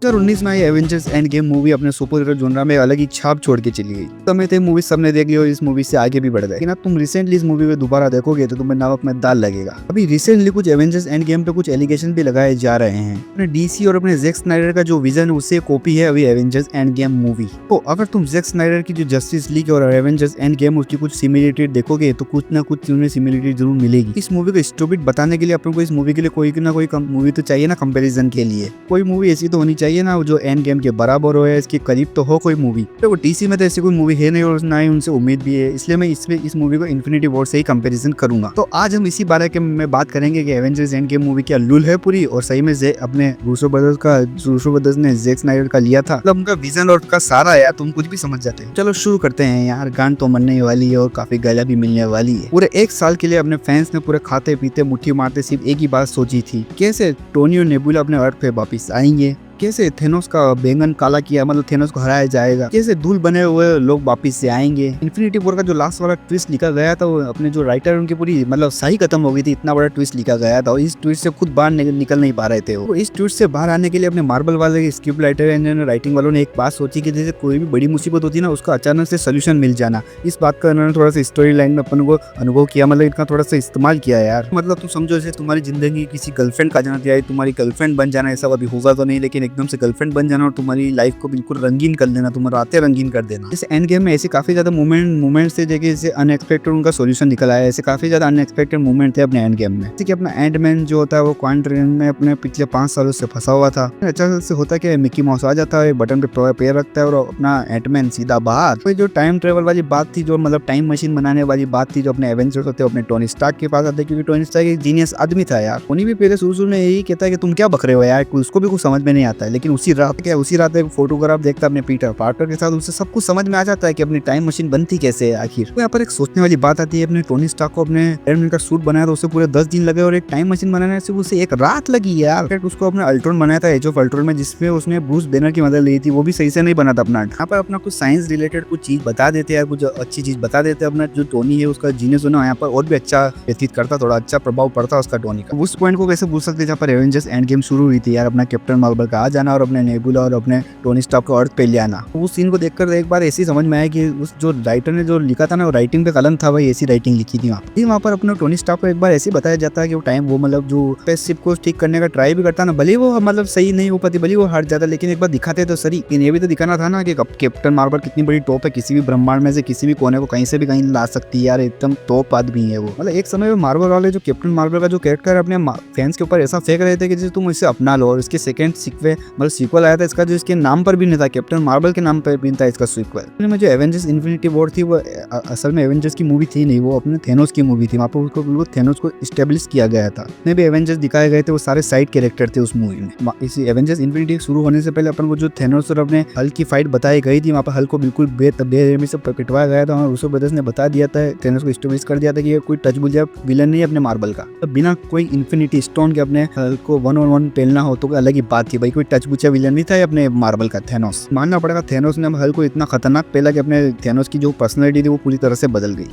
2019 में आई Avengers end game movie अपने super hero जोनरा में अलग ही छाप छोड़ के चली गई। समय थे मूवी सबने देख ली और इस मूवी से आगे भी बढ़ गए, लेकिन अब तुम रिसेंटली इस मूवी को दोबारा देखोगे तो तुम्हें नमक में दाल लगेगा। अभी रिसेंटली कुछ एवेंजर्स एंड गेम पे कुछ एलिगेशन भी लगाए जा रहे हैं। अपने डीसी और अपने जैक स्नाइडर का जो विजन उससे कॉपी है अभी एवेंजर्स एंड गेम मूवी। तो अगर तुम जैक स्नाइडर की जो जस्टिस लीग और एवेंजर्स एंड गेम उसकी कुछ सिमिलरिटी देखोगे तो कुछ ना कुछ तुम्हें सिमिलरिटी जरूर मिलेगी। इस मूवी को स्टूपिड बताने के लिए अपन को इस मूवी के लिए कोई ना कोई मूवी तो चाहिए ना कंपैरिजन के लिए। कोई मूवी ऐसी तो होनी चाहिए ना जो एंड गेम के बराबर हो या इसके करीब तो हो कोई मूवी। तो डीसी में तो ऐसी कोई मूवी है नहीं और ना ही उनसे उम्मीद भी है, इसलिए मैं इस मूवी को इन्फिनिटी वॉर से ही कंपैरिजन करूंगा। तो आज हम इसी बारे में बात करेंगे कि एवेंजर्स एंड गेम मूवी क्या लुल है पूरी और सही में अपने रूसो ब्रदर्स ने जैक स्नाइडर का लिया था, मतलब उनका विजन और उनका सारा यार तुम कुछ भी समझ जाते हो। चलो शुरू करते हैं यार। गांड तो मरने वाली है और काफी गालियां भी मिलने वाली है। पूरे एक साल के लिए अपने फैंस ने पूरे खाते पीते मुट्ठी मारते सिर्फ एक ही बात सोची थी, कैसे टोनी और नेबुला अपने अर्थ पे वापिस आएंगे, कैसे थेनोस का बैंगन काला किया मतलब थेनोस को हराया जाएगा, कैसे धूल बने हुए लोग वापिस से आएंगे। इन्फिनिटी वॉर का जो लास्ट वाला ट्विस्ट लिखा गया था वो अपने जो राइटर उनकी पूरी मतलब सही खत्म हो गई थी, इतना बड़ा ट्विस्ट लिखा गया था और इस ट्विस्ट से खुद बाहर निकल नहीं पा रहे थे वो। इस ट्विस्ट से बाहर आने के लिए अपने मार्वल वाले स्क्रिप्ट राइटर एंड राइटिंग वालों ने एक बात सोची कि जैसे कोई भी बड़ी मुसीबत होती है ना उसका अचानक से सोल्यूशन मिल जाना। इस बात का उन्होंने थोड़ा सा स्टोरी लाइन में अपन को अनुभव किया, मतलब इनका थोड़ा सा इस्तेमाल किया यार। मतलब तुम समझो जैसे तुम्हारी जिंदगी किसी गर्लफ्रेंड का जाना चाहिए, तुम्हारी गर्लफ्रेंड बन जाना, ऐसा कभी होगा तो नहीं लेकिन एकदम से गर्लफ्रेंड बन जाना और तुम्हारी लाइफ को बिल्कुल रंगीन कर देना, तुम्हारी रातें रंगीन कर देना। जैसे एंड गेम में ऐसे काफी ज्यादा मूवमेंट्स थे जैसे अनएक्सपेक्टेड उनका सॉल्यूशन निकल आया। ऐसे काफी ज्यादा अनएक्सपेक्टेड मूवमेंट थे अपने एंड गेम में। जैसे कि अपना एंटमैन जो होता है वो क्वांटम में अपने पिछले 5 सालों से फंसा हुआ था। अचानक से होता है कि मिकी माउस आ जाता है, बटन पे पैर रखता है और अपना एंटमैन सीधा बाहर। तो जो टाइम ट्रेवल वाली बात थी, जो मतलब टाइम मशीन बनाने वाली बात थी, जो अपने एवेंजर्स होते हैं अपने टोनी स्टार्क के पास आते, क्योंकि टोनी स्टार्क एक जीनियस आदमी था यार। उन्हीं भी पहले शुरू में यही कहता है कि तुम क्या बक रहे हो यार, उसको भी कुछ समझ में नहीं आता है। लेकिन उसी रात एक फोटोग्राफ देखता है अपने पीटर पार्कर के साथ, उससे सब कुछ समझ में आ जाता है कि अपनी टाइम मशीन बनती कैसे है आखिर। तो यहाँ पर एक सोचने वाली बात आती है, अपने टोनी स्टार्क को अपने आयरन मैन का सूट बनाया तो उसे पूरे 10 दिन लगे और एक टाइम मशीन बनाने से उसे एक रात लगी यार। फिर उसको अपने अल्ट्रॉन बनाया था, एज ऑफ अल्ट्रॉन में, जिसमें उसने ब्रूस बैनर की मदद ली थी, वो भी सही से नहीं बना था अपना। यहाँ पर अपना कुछ साइंस रिलेटेड कुछ चीज बता देते हैं, कुछ अच्छी चीज बता देते हैं। अपना जो टोनी है उसका जीनियस होना यहाँ पर और भी अच्छा व्यतीत करता, थोड़ा अच्छा प्रभाव पड़ता उसका टोनी का। उस पॉइंट को कैसे भूल सकते जहाँ पर एवेंजर्स एंड गेम शुरू हुई थी यार। अपना कैप्टन मार्वल का आ जाना और अपने नेबुला और अपने टोनी स्टार्क को अर्थ पे ले आना। उस सीन को देखकर एक बार ऐसी समझ में आया कि उस जो राइटर ने जो लिखा था ना वो राइटिंग पे कलम था, वही ऐसी राइटिंग लिखी थी वहाँ पर अपने टोनी स्टार्क को एक बार ऐसे बताया जाता है कि वो टाइम वो मतलब जो स्पेसशिप को ठीक करने का ट्राई भी करता ना, भले वो मतलब सही नहीं हो पाती, भले वो हार जाता, लेकिन एक बार दिखाते तो सही। ये भी तो दिखाना था ना कि कैप्टन मार्वल कितनी बड़ी टॉप है, किसी भी ब्रह्मांड में से किसी भी कोने को कहीं से भी कहीं ला सकती है यार, एकदम टॉप आदमी है वो। मतलब एक समय में मार्वल वाले जो कैप्टन मार्वल का जो कैरेक्टर अपने फैंस के ऊपर ऐसा फेंक रहे थे कि जैसे तुम इसे अपना लो। और इसके सेकंड सीक्वल आया था इसका, जो इसके नाम पर भी नहीं था, कैप्टन मार्वल के नाम पर भी था इसका सीक्वल में। जो एवेंजर्स इन्फिनिटी वॉर थी वो असल में एवेंजर्स की मूवी थी नहीं, वो अपने थेनोस की मूवी थी। वहाँ पर उसको बिल्कुल थेनोस को एस्टेब्लिश किया गया था। जितने भी एवेंजर्स दिखाए गए थे वो सारे साइड कैरेक्टर थे उस मूवी में। इस एवेंजर्स इन्फिनिटी शुरू होने से पहले अपन को जो थेनोस और अपने हल्क की फाइट बताई गई थी, वहाँ पर हल्क को बिल्कुल बेरहमी से पिटवाया गया था। रूसो ब्रदर्स ने बता दिया था, थेनोस को एस्टेब्लिश कर दिया था कि ये कोई टचबुचा विलन नहीं है अपने मार्वल का। तो बिना कोई इन्फिनिटी स्टोन के अपने हल्क को 1-on-1 पेलना हो तो अलग ही बात थी भाई। कोई टचबुचा विलन नहीं था अपने मार्वल का थेनोस। मानना पड़ेगा थेनोस ने हल्क को इतना खतरनाक पेला कि अपने थेनोस की जो पर्सनालिटी थी वो पूरी तरह से बदल गई।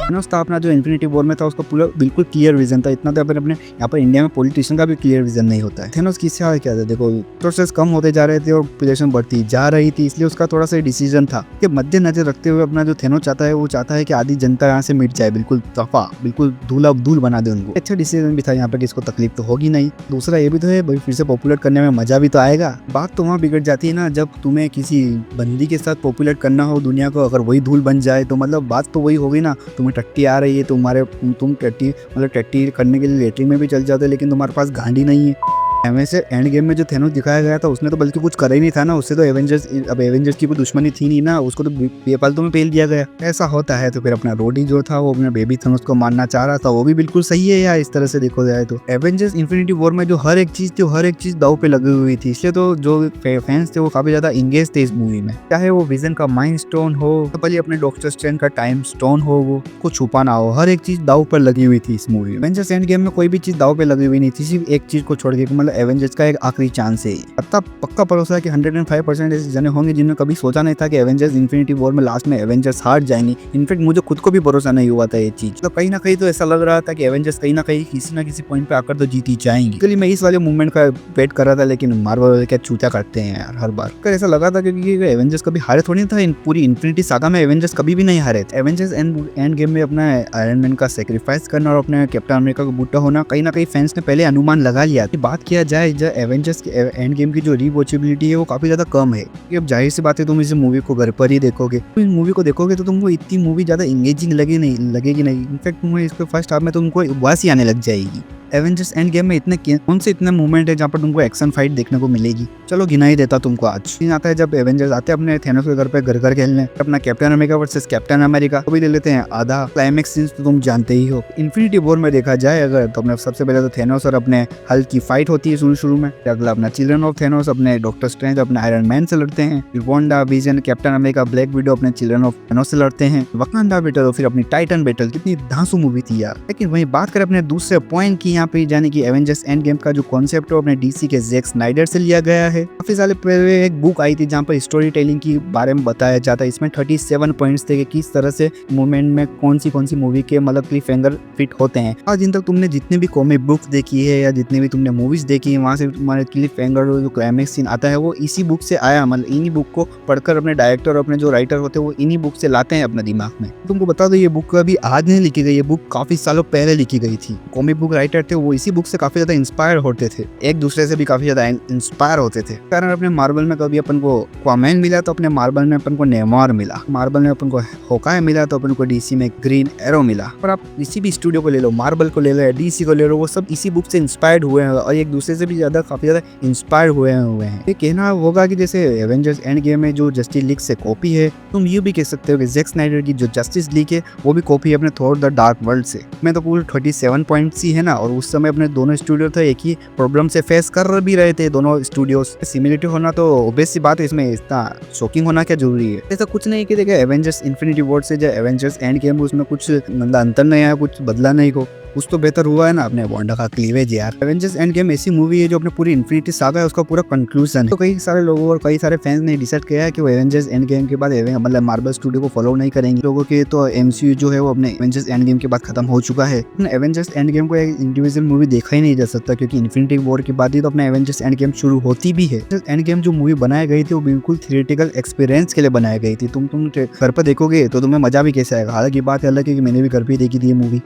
थेनोस था अपना जो इन्फिनिटी वॉर में था उसका पूरा बिल्कुल क्लियर विजन था। इतना तो अपने यहाँ पर इंडिया में पॉलिटिशियन का भी क्लियर विजन नहीं होता है। थेनोस किससे हाल क्या था, देखो रिसोर्सेस कम होते जा रहे थे और पॉपुलेशन बढ़ती जा रही थी, इसलिए उसका थोड़ा सा डिसीजन था कि मद्देनजर रखते हुए अपना जो थेनोस चाहता है वो चाहता है कि आधी जनता यहाँ से मिट जाए, बिल्कुल दफा, बिल्कुल धूल बना दे उनको। अच्छा डिसीजन भी था यहाँ पे कि इसको तकलीफ तो होगी नहीं। दूसरा ये भी तो है भाई, फिर से पॉपुलर करने में मजा भी तो आएगा। बात तो वहाँ बिगड़ जाती है ना जब तुम्हें किसी बंदी के साथ पॉपुलर करना हो दुनिया को, अगर वही धूल बन जाए तो मतलब बात तो वही होगी ना। तुम्हें टट्टी आ रही है, तुम टट्टी मतलब टट्टी करने के लिए लेटरिन में भी चल जाते, लेकिन तुम्हारे पास गांडी नहीं है। वैसे एंड गेम में जो थेनोस दिखाया गया था उसने तो बल्कि कुछ करा ही नहीं था ना, उससे तो एवेंजर्स की कोई दुश्मनी थी नहीं ना, उसको तो बेफालतू में पेल दिया गया। ऐसा होता है तो फिर अपना रोडी जो था वो अपने बेबी थेनोस को मारना चाह रहा था, वो भी बिल्कुल सही है यार इस तरह से देखो जाए तो। एवेंजर्स इन्फिनिटी वॉर में जो हर एक चीज दाव पे लगी हुई थी, इसलिए तो जो फैंस थे वो काफी ज्यादा इंगेज थे इस मूवी में। चाहे वो विजन का माइंड स्टोन हो, भले अपने डॉक्टर स्ट्रेंज का टाइम स्टोन हो, वो कुछ छुपाना हो, हर एक चीज दाव पर लगी हुई थी इस मूवी में। एवेंजर्स एंड गेम में कोई भी चीज दाव पे लगी हुई नहीं थी, सिर्फ एक चीज को छोड़ के मतलब मतलब एवेंजर्स का एक आखिरी चांस है। पता पक्का भरोसा है कि 105% ऐसे जने होंगे जिन्होंने कभी सोचा नहीं था कि एवेंजर्स इन्फिनिटी वॉर में लास्ट में एवेंजर्स हार जाएंगे। इनफैक्ट मुझे खुद को भी भरोसा नहीं हुआ था ये चीज। तो कहीं ना कहीं तो ऐसा लग रहा था कि एवेंजर्स कहीं ना कहीं किसी ना किसी पॉइंट पे आकर तो जीत ही जाएंगी। इसलिए मैं इस वाले मूवमेंट का वेट कर रहा था, लेकिन मार्वल क्या चूतिया करते हैं यार हर बार। ऐसा लगा था क्योंकि एवेंजर्स कभी हारे थोड़ी था। पूरी इन्फिनिटी सागा में एवेंजर्स कभी भी नहीं हारे थे। एवेंजर्स एंड गेम में अपना आयरन मैन का सेक्रीफाइस करना और अपने कैप्टन अमेरिका का बूटा होना कहीं ना कहीं फैंस ने पहले अनुमान लगा लिया। बात किया जाए जो एवेंजर्स के एंड गेम की जो रीवॉचेबिलिटी है वो काफी ज्यादा कम है। अब जाहिर सी बात है तुम इस मूवी को घर पर ही देखोगे, तो इस मूवी को देखोगे तो तुमको इतनी मूवी ज्यादा इंगेजिंग लगेगी नहीं। इनफैक्ट तुम्हें इसके फर्स्ट हाफ में तुमको उबासी आने लग जाएगी। एवेंजर्स एंड गेम में कौन से इतने मूवमेंट है जहाँ पर तुमको एक्शन फाइट देखने को मिलेगी। चलो गिना ही देता तुमको। आज सीन आता है जब एवेंजर्स आते हैं अपने थेनोस के घर पे घर खेलने, अपना captain America versus captain America तो भी ले लेते हैं आधा। क्लाइमेक्स सीन्स तो तुम जानते ही हो। इन्फिनिटी वॉर में देखा जाए अगर तो अपने सबसे पहले तो थेनोस और अपने हल्क की फाइट होती है शुरू में। अगला अपना चिल्ड्रन ऑफ थेनोस अपने डॉक्टर स्ट्रेंज अपने आयरन मैन से लड़ते हैं। Wanda vision captain America black window अपने चिल्ड्रन ऑफ थेनोस से लड़ते हैं। वकांडा बैटल और फिर अपनी टाइटन बैटल। कितनी धांसू मूवी थी यार। लेकिन वहीं बात करें अपने दूसरे पॉइंट की, यहाँ पे जाने की एवेंजर्स एंड गेम का जो कॉन्सेप्ट है अपने डीसी के जैक स्नाइडर से लिया गया है। काफी साल पहले एक बुक आई थी जहाँ पर स्टोरी टेलिंग के बारे में बताया जाता है। इसमें 37 पॉइंट्स थे कि किस तरह से मूवमेंट में कौन सी मूवी के मतलब क्लिफ हैंगर फिट होते हैं। आज दिन तक तुमने जितनी भी कॉमिक बुक देखी है या जितनी भी तुमने मूवीज देखी है वहाँ से तुम्हारे क्लिफ हैंगर जो क्लाइमेक्स सीन आता है वो इसी बुक से आया। मतलब इन्हीं बुक को पढ़कर अपने डायरेक्टर और अपने जो राइटर होते हैं वो इन्हीं बुक से लाते हैं अपने दिमाग में। तुमको बता दो ये बुक अभी आज नहीं लिखी गई, ये बुक काफी सालों पहले लिखी गई थी। कॉमिक बुक राइटर थे वो इसी बुक से काफी ज्यादा इंस्पायर होते थे, एक दूसरे से भी काफी ज्यादा इंस्पायर होते थे। कारण अपने मार्वल में कभी अपन को क्वामैन मिला तो अपने मार्वल में अपन को नेमार मिला, मार्वल में अपन को होकाय मिला तो अपन को डीसी में ग्रीन एरो मिला। और आप किसी भी स्टूडियो को ले लो, मार्वल को ले लो, डीसी को ले लो, वो सब इसी बुक से इंस्पायर्ड हुए हैं और एक दूसरे से भी ज्यादा काफी ज्यादा इंस्पायर हुए हैं। ये कहना होगा कि जैसे एवेंजर्स एंड गेम में जो जस्टिस लीग से कॉपी है, तुम ये भी कह सकते हो कि जैक स्नाइडर की जो जस्टिस लीग है वो भी कॉपी है अपने थॉर द डार्क वर्ल्ड से। मैं तो पूरे 37 पॉइंट्स ही है ना, और उस समय अपने दोनों स्टूडियो थे एक ही प्रॉब्लम से फेस कर भी रहे थे दोनों स्टूडियोज। सिमिलरिटी होना तो ऑब्वियस सी बात है, इसमें इतना शॉकिंग होना क्या जरूरी है। ऐसा कुछ नहीं कि देखिए एवेंजर्स इन्फिनिटी वॉर से जो एवेंजर्स एंड गेम उसमें कुछ अंतर नहीं आया, कुछ बदला नहीं को, कुछ तो बेहतर हुआ है ना अपने वांडा का क्लीवेज यार। एवेंजर्स एंड गेम ऐसी मूवी है जो अपने पूरी इन्फिनिटी सागा है उसका पूरा कंक्लूजन है। तो कई सारे लोगों और कई सारे फैंस ने डिसाइड किया है कि वो एवेंजर्स एंड गेम के बाद मतलब मार्वल स्टूडियो को फॉलो नहीं करेंगे। लोगों के तो एमसीयू जो है वो अपने एवेंजर्स एंड गेम के बाद खत्म हो चुका है। एवेंजर्स एंड गेम को एक इंडिविजुअल मूवी देखा ही नहीं जा सकता क्योंकि इन्फिनिटी वॉर के बाद ही तो अपना एवेंजर्स एंड गेम शुरू होती भी है। एंड गेम जो मूवी बनाई गई थी वो बिल्कुल थिएट्रिकल एक्सपीरियंस के लिए बनाई गई थी। तुम घर पर देखोगे तो तुम्हें मजा भी कैसे आएगा। हालांकि बात अलग है कि मैंने भी घर पे देखी थी ये movie.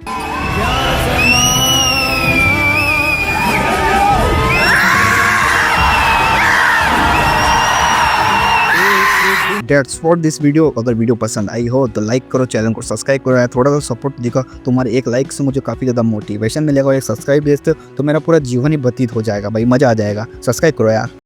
That's for this video। अगर वीडियो पसंद आई हो तो लाइक करो, चैनल को सब्सक्राइब करो यार। थोड़ा सा सपोर्ट दिखा, तुम्हारे एक लाइक से मुझे काफी ज्यादा मोटिवेशन मिलेगा और एक सब्सक्राइब देते हो तो मेरा पूरा जीवन ही व्यतीत हो जाएगा भाई, मजा आ जाएगा। सब्सक्राइब करो यार।